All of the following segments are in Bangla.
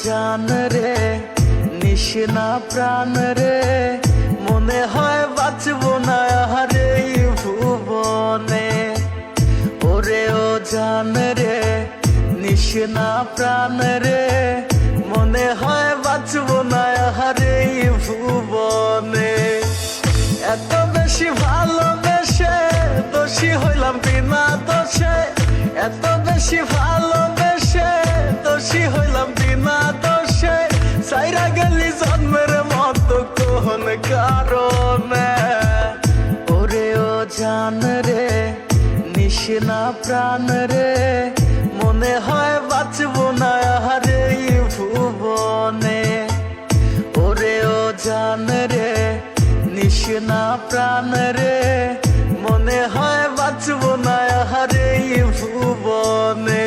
জান রে নিশিনা প্রাণ রে মনে হয় বাঁচবো না আর এই ভুবনে। ওরে ও জান রে নিশিনা প্রাণ রে মনে হয় বাঁচবো না আর এই ভুবনে। এত বেশি ভালোবেসে দোষী হইলাম বিনা দোষে, এত বেশি ভালোবেসে দোষী হইলাম বিনা দোষে। সাইরা গেলি জন্মের মতো কোন কারণে। ওরে ও জান রে নিশিনা প্রাণ রে মনে হয় বাঁচবো না আর এই ভুবনে। ওরে ও জান রে নিশিনা প্রাণ রে মনে হয় বাঁচবো না আর এই ভুবনে।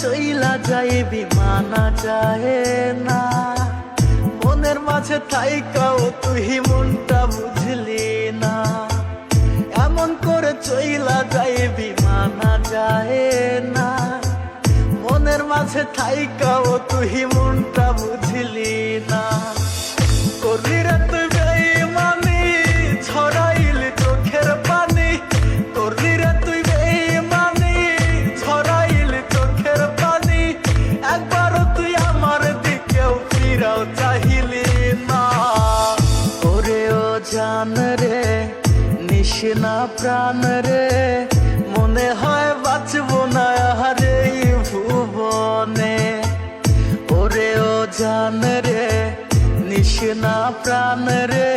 চইলা যাইবি মানা যায় না, মনের মাঝে থাইকাও তুই মনটা বুঝলি না। এমন করে চইলা যাইবি মানা যায় না, মনের মাঝে থাইকাও তুই মনটা বুঝলি না। করলি রে তুই বেঈমানি ছড়াইলি চোখের পানি, করলি রে তুই বেঈমানি ছড়াইলি চোখের পানি। একবারও তুই আমার দিকেও ফিরাও চাহিলি না। ওরে ও জান রে নিশিনা প্রাণ রে মনে হয় বাঁচবো না আর এই ভুবনে। ওরে ও জান রে নিশিনা প্রাণ রে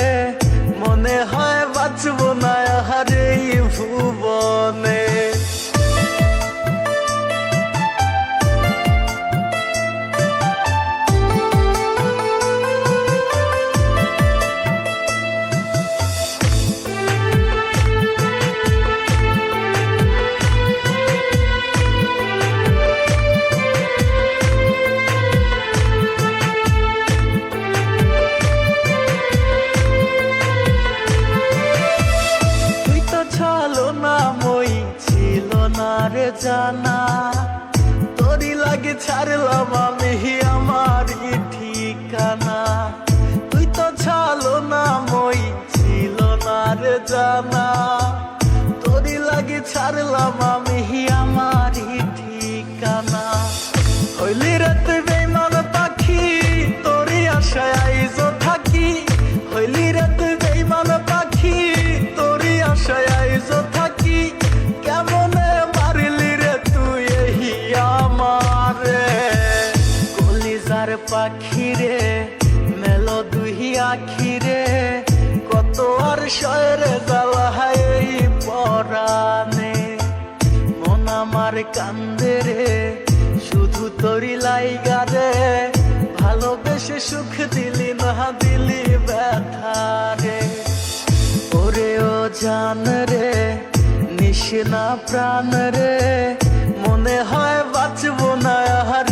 মনে হয় বাঁচবো না আর এই ভুবনে। রে জানা তোরই লাগে ছাড়লাম আমি আমার ঠিকানা। তুই তো ছালো না মই ছিল না রে জানা, তোরই লাগে ছাড়লাম আমি আমার ঠিকানা। হইলি রে তুই বেঈমান পাখি তোরই আশায় আইজো থাকি, হইলি রে তুই বেঈমান পাখি তোরই আশায় আইজো থাকি। কেমনে মারলি রে তুই এই আমারে, কলিজার পাখি রে মেলো দুই আখি রে। কত আর শয়রে জ্বালা এই পরানে, মন আমার কান্দে রে শুধু তোরি লাইগা রে। ভালোবেসে সুখ দিলি না দিলি ব্যথা রে। ওরে ও জান রে নিশিনা প্রাণ রে মনে হয় বাঁচবো না আর